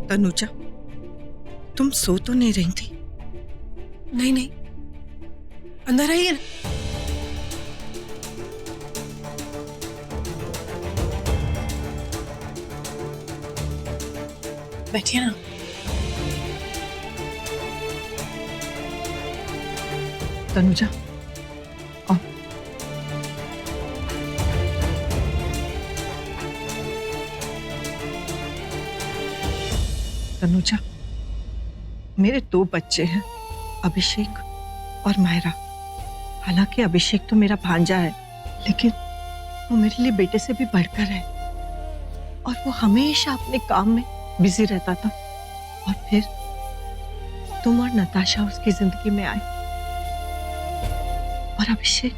तनुजा, तुम सो तो नहीं रही थी? नहीं नहीं, अंदर आइए ना। बैठिए ना। तनुजा, आओ। तनुजा, मेरे 2 बच्चे हैं, अभिषेक और मायरा। हालांकि अभिषेक तो मेरा भांजा है, लेकिन वो मेरे लिए बेटे से भी बढ़कर है। और वो हमेशा अपने काम में बिजी रहता था। और फिर तुम और नताशा उसकी जिंदगी में आए, और अभिषेक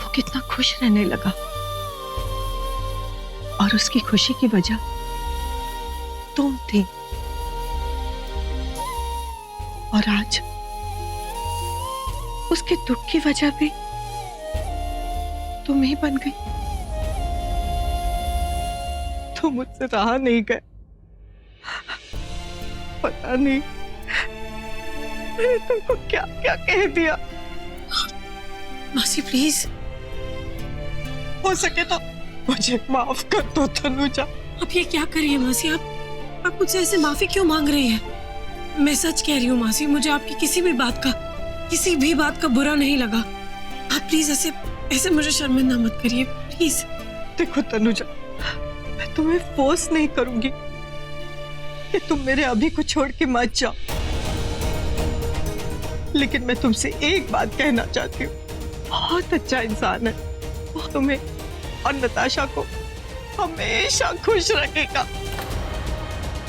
वो कितना खुश रहने लगा। और उसकी खुशी की वजह तुम थी। और आज उसके दुख की वजह भी तुम ही बन गई। तुम मुझसे रहा नहीं गए। पता नहीं मैंने तुमको क्या क्या कह दिया। मासी प्लीज, हो सके तो मुझे माफ कर दो तनुजा। आप ये क्या कर रही है मासी? आप मुझसे ऐसे माफी क्यों मांग रही हैं? मैं सच कह रही हूँ मासी, मुझे आपकी किसी भी बात का बुरा नहीं लगा। आप प्लीज ऐसे मुझे शर्मिंदा मत करिए प्लीज। देखो तनुजा, मैं तुम्हें फोर्स नहीं करूंगी कि तुम मेरे अभी को छोड़ के मत जाओ, लेकिन मैं तुमसे एक बात कहना चाहती हूँ। बहुत अच्छा इंसान है वो, तुम्हें और नताशा को हमेशा खुश रखेगा।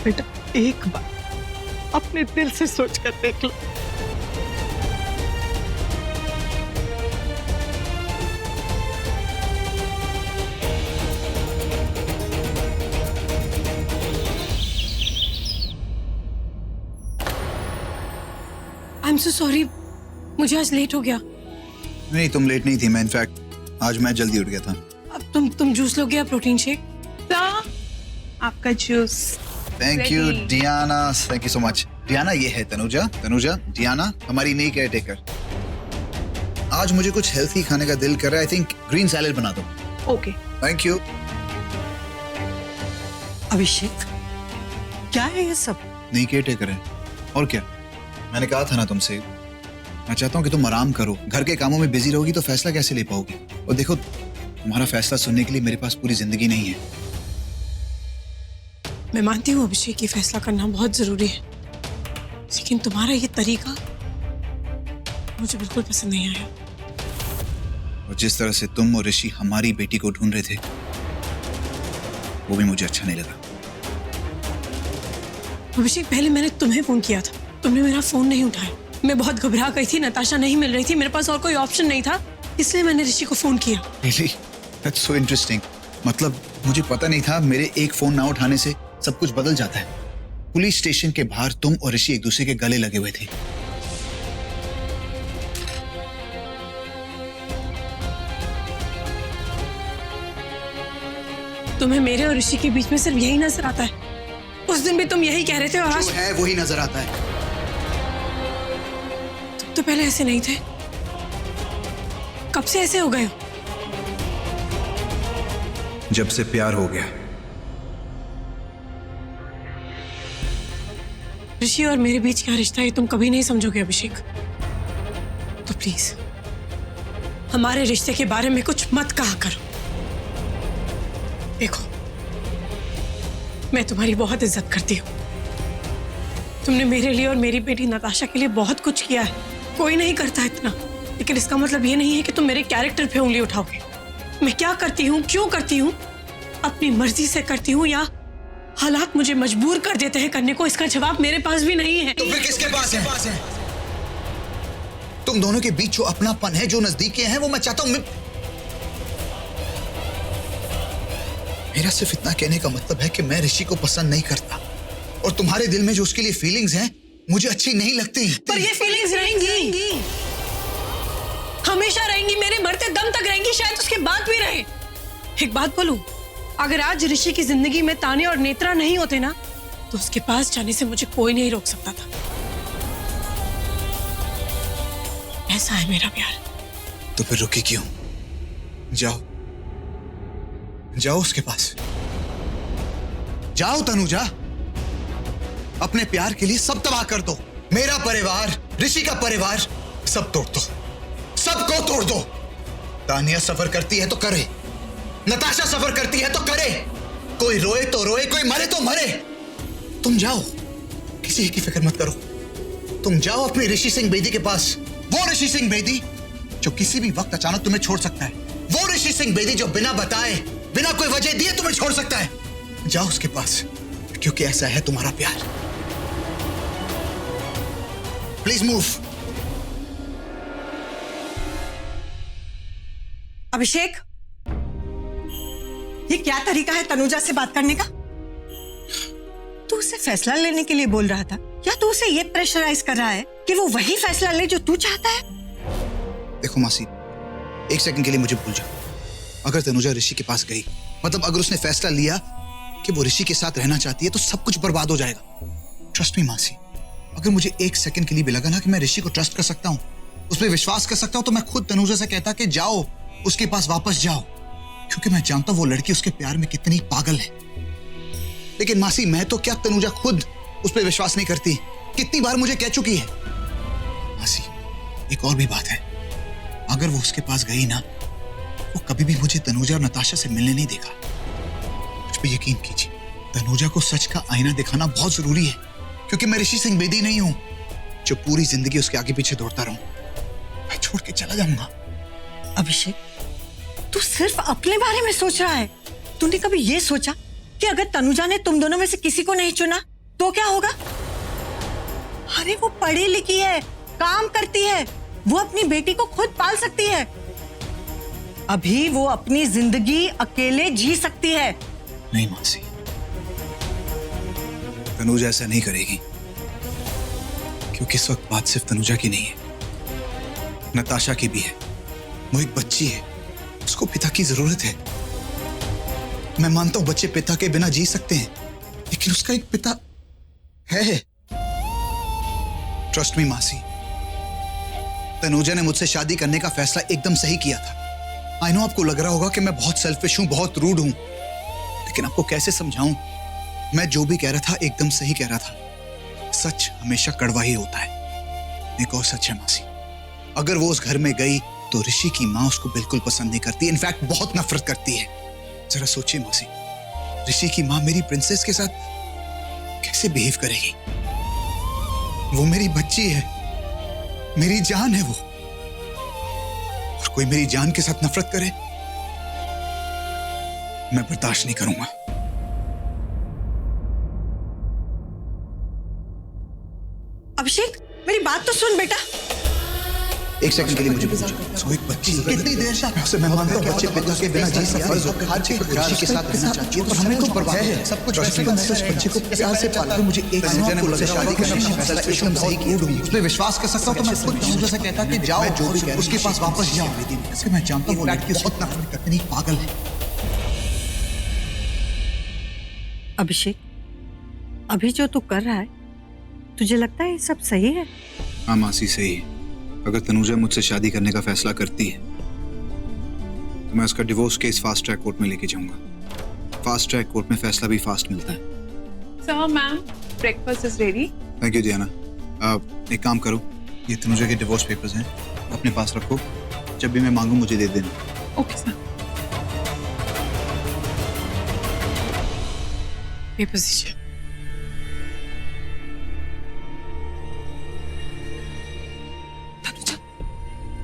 बेटा, एक बार अपने दिल से सोच कर देख लो। आई एम सो सॉरी, मुझे आज लेट हो गया। नहीं, तुम लेट नहीं थी। मैं इनफैक्ट आज मैं जल्दी उठ गया था। अब तुम जूस लोगे या प्रोटीन शेक? आपका juice. Thank you Diana, thank you so much. Diana, ये है तनुजा। डियाना हमारी नई केयर टेकर। आज मुझे कुछ हेल्थी खाने का दिल कर रहा है। आई थिंक ग्रीन सैलेड बना दो। ओके। Thank you. अभिषेक, क्या है ये सब? नई केयर टेकर है और क्या। मैंने कहा था ना तुमसे, मैं चाहता हूँ कि तुम आराम करो। घर के कामों में बिजी रहोगी तो फैसला कैसे ले पाओगी। और देखो, तुम्हारा फैसला सुनने के लिए मेरे पास पूरी जिंदगी नहीं है। मैं मानती हूँ अभिषेक, ये फैसला करना बहुत जरूरी है, लेकिन तुम्हारा ये तरीका मुझे बिल्कुल पसंद नहीं आया। और जिस तरह से तुम और ऋषि हमारी बेटी को ढूंढ रहे थे, वो भी मुझे अच्छा नहीं लगा। अभिषेक, पहले मैंने तुम्हें फोन किया था, तुमने मेरा फोन नहीं उठाया। मैं बहुत घबरा गई थी, नताशा नहीं मिल रही थी, मेरे पास और कोई ऑप्शन नहीं था, इसलिए मैंने ऋषि को फोन किया। Really? That's so interesting. मतलब मुझे पता नहीं था मेरे एक फोन ना उठाने से सब कुछ बदल जाता है। पुलिस स्टेशन के बाहर तुम और ऋषि एक दूसरे के गले लगे हुए थे। तुम्हें मेरे और ऋषि के बीच में सिर्फ यही नजर आता है? उस दिन भी तुम यही कह रहे थे और आज जो है वही नजर आता है। तुम तो पहले ऐसे नहीं थे, कब से ऐसे हो गए हो? जब से प्यार हो गया। ऋषि और मेरे बीच क्या रिश्ता है तुम कभी नहीं समझोगे अभिषेक। तो प्लीज हमारे रिश्ते के बारे में कुछ मत कहा करो। देखो, मैं तुम्हारी बहुत इज्जत करती हूँ। तुमने मेरे लिए और मेरी बेटी नताशा के लिए बहुत कुछ किया है, कोई नहीं करता इतना, लेकिन इसका मतलब ये नहीं है कि तुम मेरे कैरेक्टर पे उंगली उठाओगे। मैं क्या करती हूँ, क्यों करती हूँ, अपनी मर्जी से करती हूँ या हालात मुझे मजबूर कर देते हैं करने को, इसका जवाब मेरे पास भी नहीं है। तो फिर किसके पास है? तुम दोनों के बीच जो अपनापन है, जो नजदीकियां हैं, वो मैं चाहता हूं। मेरा सिर्फ इतना कहने का मतलब है कि मैं ऋषि को पसंद नहीं करता, और तुम्हारे दिल में जो उसके लिए फीलिंग्स हैं मुझे अच्छी नहीं लगती। पर ये फीलिंग्स रहेंगी, हमेशा रहेंगी, मेरे मरते दम तक रहेंगी, शायद उसके बाद भी रहे। एक बात बोलूं, अगर आज ऋषि की जिंदगी में ताने और नेत्रा नहीं होते ना, तो उसके पास जाने से मुझे कोई नहीं रोक सकता था। ऐसा है मेरा प्यार। तो फिर रुकी क्यों? जाओ, जाओ उसके पास। जाओ तनुजा, अपने प्यार के लिए सब तबाह कर दो। मेरा परिवार, ऋषि का परिवार, सब तोड़ दो, सबको तोड़ दो। तानिया सफर करती है तो करे, नताशा सफर करती है तो करे, कोई रोए तो रोए, कोई मरे तो मरे। तुम जाओ, किसी की फिक्र मत करो। तुम जाओ अपने ऋषि सिंह बेदी के पास। वो ऋषि सिंह बेदी जो किसी भी वक्त अचानक तुम्हें छोड़ सकता है। वो ऋषि सिंह बेदी जो बिना बताए, बिना कोई वजह दिए तुम्हें छोड़ सकता है। जाओ उसके पास, क्योंकि ऐसा है तुम्हारा प्यार। Please move. अभिषेक, ये क्या तरीका है तनुजा से बात करने का? तू उसे फैसला लेने के लिए बोल रहा था या तू उसे ये प्रेशराइज कर रहा है कि वो वही फैसला ले जो तू चाहता है? देखो मासी, एक सेकंड के लिए मुझे भूल जाओ। अगर तनुजा ऋषि के पास गई, मतलब अगर उसने फैसला लिया कि वो ऋषि के साथ रहना चाहती है, तो सब कुछ बर्बाद हो जाएगा। ट्रस्ट मी मासी, अगर मुझे एक सेकंड के लिए भी लगा ना कि मैं ऋषि को ट्रस्ट कर सकता हूँ, उस पर विश्वास कर सकता हूँ, तो मैं खुद तनुजा से कहता कि जाओ उसके पास वापस जाओ, क्योंकि मैं जानता हूँ वो लड़की उसके प्यार में कितनी पागल है। लेकिन मासी, मैं तो क्या, तनुजा खुद उस पर विश्वास नहीं करती। कितनी बार मुझे कह चुकी है। मासी, एक और भी बात है, अगर वो उसके पास गई ना, वो कभी भी मुझे तनुजा और नताशा से मिलने नहीं देगा। मुझ पे यकीन कीजिए, तनुजा को सच का आईना दिखाना बहुत जरूरी है, क्योंकि मैं ऋषि सिंह बेदी नहीं हूं जो पूरी जिंदगी उसके आगे पीछे दौड़ता रहूं। मैं छोड़ के चला जाऊंगा। अभिषेक, तू सिर्फ अपने बारे में सोच रहा है। तूने कभी ये सोचा कि अगर तनुजा ने तुम दोनों में से किसी को नहीं चुना तो क्या होगा? अरे वो पढ़ी लिखी है, काम करती है, वो अपनी बेटी को खुद पाल सकती है। अभी वो अपनी जिंदगी अकेले जी सकती है। नहीं मासी, तनुजा ऐसा नहीं करेगी, क्योंकि इस वक्त बात सिर्फ तनुजा की नहीं है, नताशा की भी है। वो एक बच्ची है, उसको पिता की जरूरत है। मैं मानता हूं बच्चे पिता के बिना जी सकते हैं, लेकिन उसका एक पिता है। ट्रस्ट मी मासी, तनुजा ने मुझसे शादी करने का फैसला एकदम सही किया था। आई नो आपको लग रहा होगा कि मैं बहुत सेल्फिश हूं, बहुत रूड हूं, लेकिन आपको कैसे समझाऊं, मैं जो भी कह रहा था एकदम सही कह रहा था। सच हमेशा कड़वा ही होता है। एक और सच है मासी, अगर वो उस घर में गई तो ऋषि की माँ उसको बिल्कुल पसंद नहीं करती, इनफैक्ट बहुत नफरत करती है। जरा सोचिए मासी, ऋषि की माँ मेरी प्रिंसेस के साथ कैसे बिहेव करेगी? वो मेरी बच्ची है, मेरी जान है वो, और कोई मेरी जान के साथ नफरत करे, मैं बर्दाश्त नहीं करूंगा। अभिषेक, मेरी बात तो सुन बेटा। एक सेकंड के लिए मुझे वो एक बच्ची कितनी देर से मैं मानता हूं बच्चे पिता के बिना जी सकता है, हर चीज ऋषि के साथ रहना चाहती है, पर हमें तो बर्बाद है सब कुछ। बच्चे को प्यार से पाला, मुझे एक सेकंड को लगा शादी करने का फैसला एकदम सही किया। उस पे विश्वास कर सकता हूं, तो मैं खुद तनुजा से कहता कि जाओ जो भी उसके पास वापस जाओ। इसके मैं जानता हूं वो लड़की बहुत नफरत करती, पागल है। अभिषेक, अभी जो तू कर रहा है, तुझे लगता है ये सब सही है? हाँ मासी, सही है। अगर तनुजा मुझसे शादी करने का फैसला करती है तो मैं उसका divorce case fast track court में लेके जाऊंगा। फास्ट ट्रैक कोर्ट में फैसला भी फास्ट मिलता है। Sir, ma'am, breakfast is ready. Thank you Diana. एक काम करो, ये तनुजा के डिवोर्स पेपर्स हैं, अपने पास रखो, जब भी मैं मांगू मुझे दे देना। Okay sir. पेपर्स दीजिए।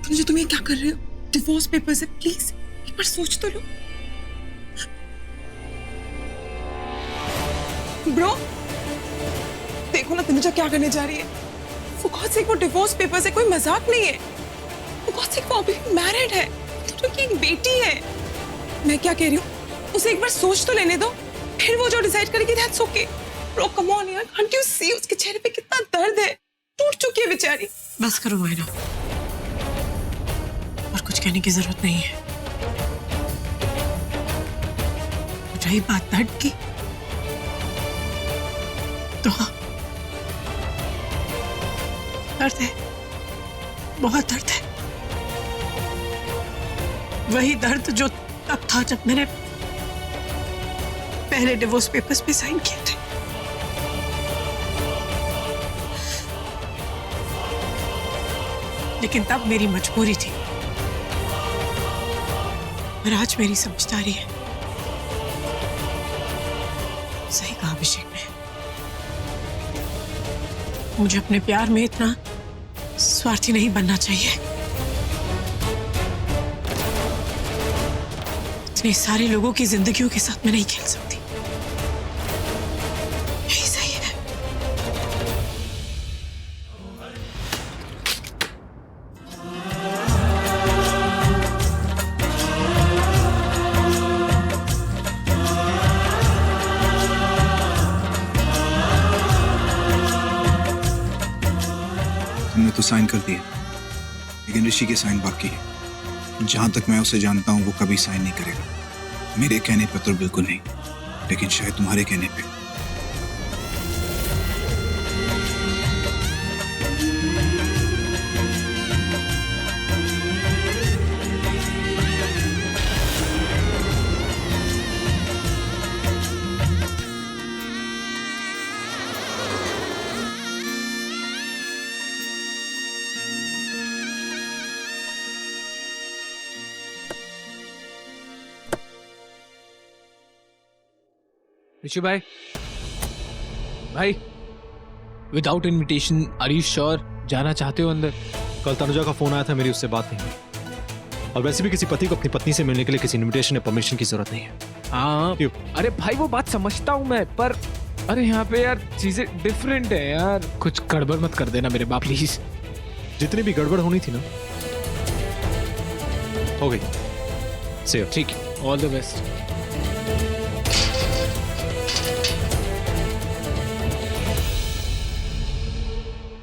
तनुजा, तुम ये क्या कर रहे हो? डिवोर्स पेपर्स है, प्लीज एक बार सोच तो लो। ब्रो, देखो ना तनुजा क्या करने जा रही है। For God's sake, वो डिवोर्स पेपर्स है, कोई मजाक नहीं है। For God's sake, वो अभी मैरिड है, तनुजा की एक बेटी है। मैं क्या कह रही हूँ, उसे एक बार सोच तो लेने दो, फिर वो जो डिसाइड करेगी that's okay. Bro come on यार, कांट यू सी उसके चेहरे पे कितना दर्द है, टूट चुकी है बेचारी। बस करो मायरा, और कुछ कहने की जरूरत नहीं है। रही बात दर्द की, तो हाँ, दर्द है, बहुत दर्द है। वही दर्द जो तब था जब मैंने पहले डिवोर्स पेपर्स पे साइन किए थे। लेकिन तब मेरी मजबूरी थी और आज मेरी समझदारी है। सही कहा अभिषेक ने, मुझे अपने प्यार में इतना स्वार्थी नहीं बनना चाहिए। इतने सारे लोगों की जिंदगियों के साथ मैं नहीं खेल सकती। यही सही है। तुमने तो साइन कर दिया, लेकिन ऋषि के साइन बाकी है। जहां तक मैं उसे जानता हूं वो कभी साइन नहीं करेगा। मेरे कहने पर तो बिल्कुल नहीं, लेकिन शायद तुम्हारे कहने पे। ऋषि भाई, without invitation are you sure जाना चाहते हो अंदर? कल तनुजा का फोन आया था, मेरी उससे बात नहीं हुई। और वैसे भी किसी पति को अपनी पत्नी से मिलने के लिए किसी इनविटेशन या परमिशन की जरूरत नहीं है। हाँ, अरे भाई वो बात समझता हूँ मैं, पर अरे यहाँ पे यार चीजें डिफरेंट है यार। कुछ गड़बड़ मत कर देना मेरे बाप प्लीज। जितनी भी गड़बड़ होनी थी ना, हो गई। से ठीक है, ऑल द बेस्ट।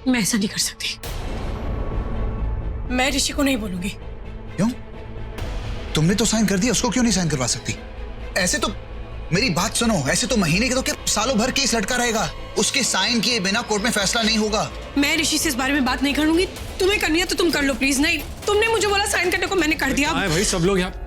मैं ऐसा नहीं कर सकती। मैं ऋषि को नहीं बोलूंगी। क्यों? तुमने तो साइन कर दिया, उसको क्यों नहीं साइन करवा सकती? ऐसे तो मेरी बात सुनो, ऐसे तो महीने के तो क्या सालों भर केस लटका रहेगा। उसके साइन किए बिना कोर्ट में फैसला नहीं होगा। मैं ऋषि से इस बारे में बात नहीं करूंगी। तुम्हें करनी है तो तुम कर लो प्लीज। नहीं, तुमने मुझे बोला साइन करने को, मैंने कर दिया। भाई सब लोग यहाँ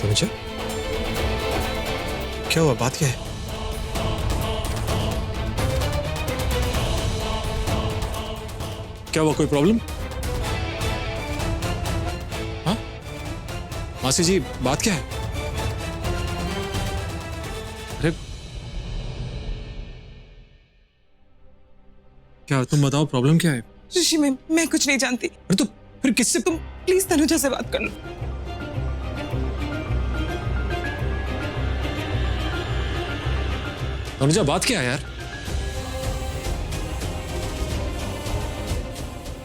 तनुजा, क्या हुआ? बात क्या है? क्या हुआ? कोई प्रॉब्लम? हाँ मासी जी, बात क्या है? अरे क्या, तुम बताओ प्रॉब्लम क्या है? ऋषि, मैं कुछ नहीं जानती। अरे तो फिर किससे? तुम प्लीज तनुजा से बात कर लो। तनुजा, बात क्या है यार?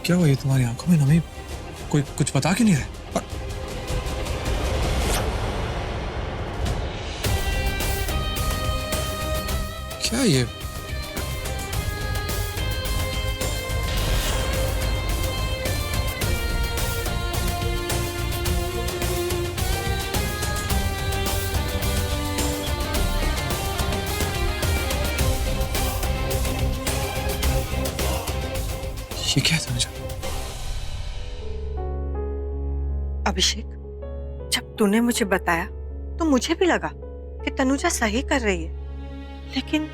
क्या हुआ? ये तुम्हारी आंखों में नमी, कोई कुछ बता के नहीं रहा? क्या ये? ये क्या है तनुजा? अभिषेक, जब तूने मुझे बताया तो मुझे भी लगा कि तनुजा सही कर रही है, लेकिन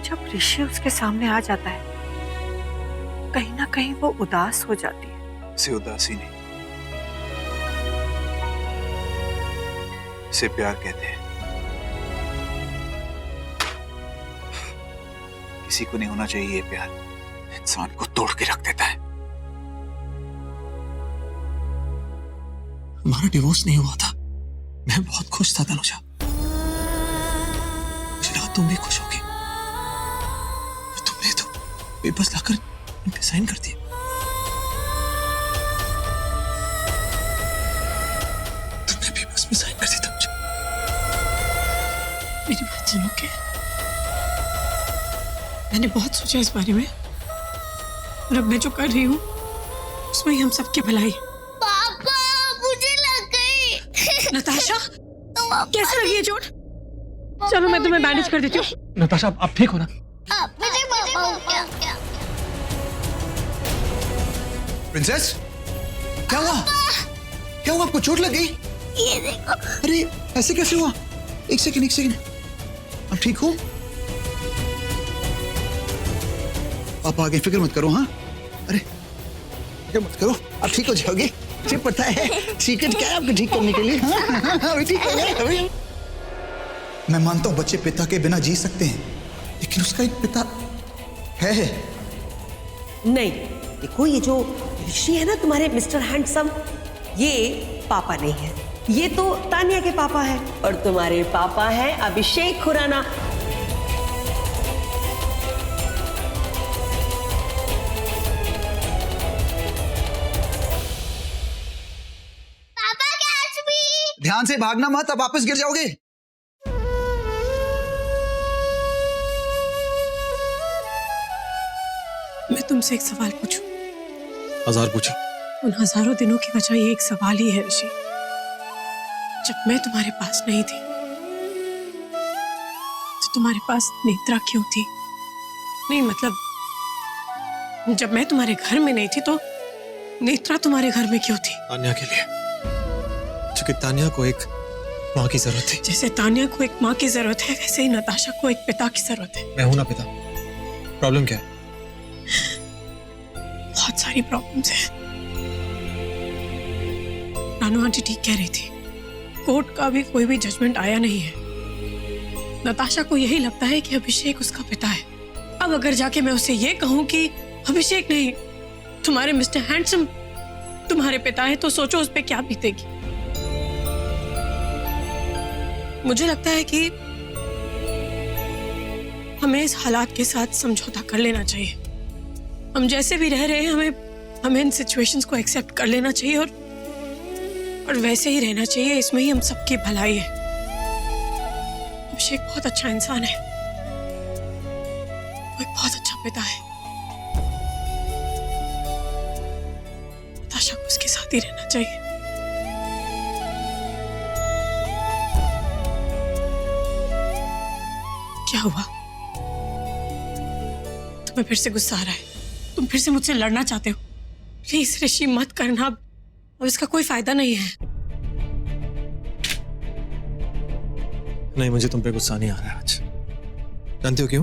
जब ऋषि उसके सामने आ जाता है, कहीं ना कहीं वो उदास हो जाती है। इसे उदासी नहीं, इसे प्यार कहते हैं। किसी को नहीं होना चाहिए ये प्यार, इंसान को तोड़ के रख देता है। हमारा डिवोर्स नहीं हुआ था, मैं बहुत खुश था तनुजा। मुझे लगा तुम भी खुश होगी। तुमने तो पेपर्स लाकर इन पे साइन कर दिए। तुमने पेपर्स में साइन कर दिए तनुजा। मेरी बात सुनोगे? मैंने बहुत सोचा इस बारे में और अब मैं जो कर रही हूँ उसमें ही हम सबकी भलाई है। पापा मुझे लग गई। नताशा कैसे लगी है चोट? चलो मैं तुम्हें बैंडेज कर देती हूँ। नताशा आप ठीक हो ना? मेरे पापा को क्या? प्रिंसेस, क्या हुआ? क्या हुआ? आपको चोट लग गई? ये देखो। अरे ऐसे कैसे हुआ? एक सेकंड, आप ठीक हो? आप आगे फिक्र मत करो। हाँ, अरे फिक्र मत करो, आप ठीक हो जाओगे। मुझे पता है सीक्रेट क्या है आपको ठीक करने के लिए। हाँ, ठीक है। मैं मानता हूँ बच्चे पिता के बिना जी सकते हैं, लेकिन उसका एक पिता है। नहीं, देखो ये जो ऋषि है ना तुम्हारे मिस्टर हैंडसम, ये पापा नहीं है, ये तो तानिया के पापा है। और तुम्हारे पापा है अभिषेक खुराना। पापा कैच मी। ध्यान से भागना मत, अब वापस गिर जाओगे। मैं तुमसे एक सवाल पूछूं? हजार पूछो। उन हजारों दिनों की वजह ये एक सवाल ही है ऋषि। जब मैं तुम्हारे पास नहीं थी तो तुम्हारे पास नेत्रा क्यों थी? नहीं मतलब जब मैं तुम्हारे घर में नहीं थी तो नेत्रा तुम्हारे घर में क्यों थी? तान्या के लिए, क्योंकि तान्या को एक माँ की जरूरत थी। जैसे तान्या को एक माँ की जरूरत है वैसे ही नताशा को एक पिता की जरूरत है। मैं हूं ना पिता, प्रॉब्लम क्या है? बहुत सारी प्रॉब्लम्स हैं। रानू आंटी ठीक कह रही थी, कोर्ट का भी कोई भी जजमेंट आया नहीं है। नताशा को यही लगता है कि अभिषेक उसका पिता है। अब अगर जाके मैं उसे ये कहूं कि अभिषेक नहीं, तुम्हारे मिस्टर हैंडसम तुम्हारे पिता है, तो सोचो उस पे क्या बीतेगी। मुझे लगता है कि हमें इस हालात के साथ समझौता कर लेना चाहिए। हम जैसे भी रह रहे हैं हमें इन सिचुएशंस को एक्सेप्ट कर लेना चाहिए और वैसे ही रहना चाहिए। इसमें ही हम सबकी भलाई है। अभिषेक बहुत अच्छा इंसान है, वो एक बहुत अच्छा पिता है। नताशा को उसके साथ ही रहना चाहिए। क्या हुआ? तुम्हें फिर से गुस्सा आ रहा है? तुम फिर से मुझसे लड़ना चाहते हो? प्लीज ऋषि मत करना, अब इसका कोई फायदा नहीं है। नहीं, मुझे तुम पे गुस्सा नहीं आ रहा है आज। जानते हो क्यों?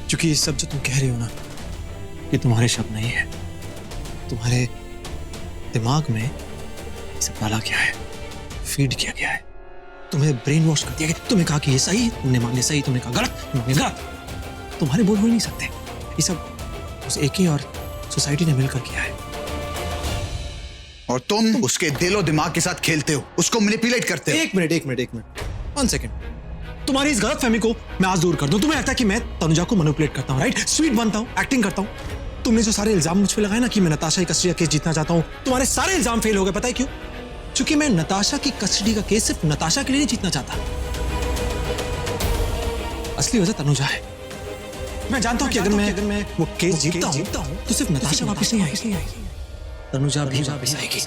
क्योंकि ये सब जो तुम कह रही हो ना, ये तुम्हारे शब्द नहीं है। तुम्हारे दिमाग में ये सब डाला गया है, फीड किया गया है, तुम्हें ब्रेन वॉश कर दिया गया। तुमने कहा कि ये सही है, तुमने मान लिया सही, तुमने कहा गलत, तुमने गलत। तुम्हारे बोल हो ही नहीं सकते। ये सब उस एके और सोसाइटी ने मिलकर किया है। और तुम उसके दिल और दिमाग के साथ खेलते हो, उसको मैनिपुलेट करते हो। एक मिनट, 1 सेकेंड। तुम्हारी इस गलतफहमी को मैं आज दूर कर दूं। तुम्हें लगता है कि मैं तनुजा को मैनिपुलेट करता हूं, राइट? स्वीट बनता हूं, एक्टिंग करता हूं। तुमने जो सारे इल्जाम मुझ पे लगाए ना कि मैं नताशा की कस्टडी का केस जीतना चाहता हूं, तुम्हारे सारे इल्जाम फेल हो गए। पता है क्यों? क्योंकि मैं नताशा की कस्टडी का केस सिर्फ नताशा के लिए नहीं जीतना चाहता। असली वजह तनुजा है। मैं जानता हूं कि अगर मैं वो केस जीतता हूं तो सिर्फ नताशा वापस नहीं आएगी, तनुजा भी वापस आएगी।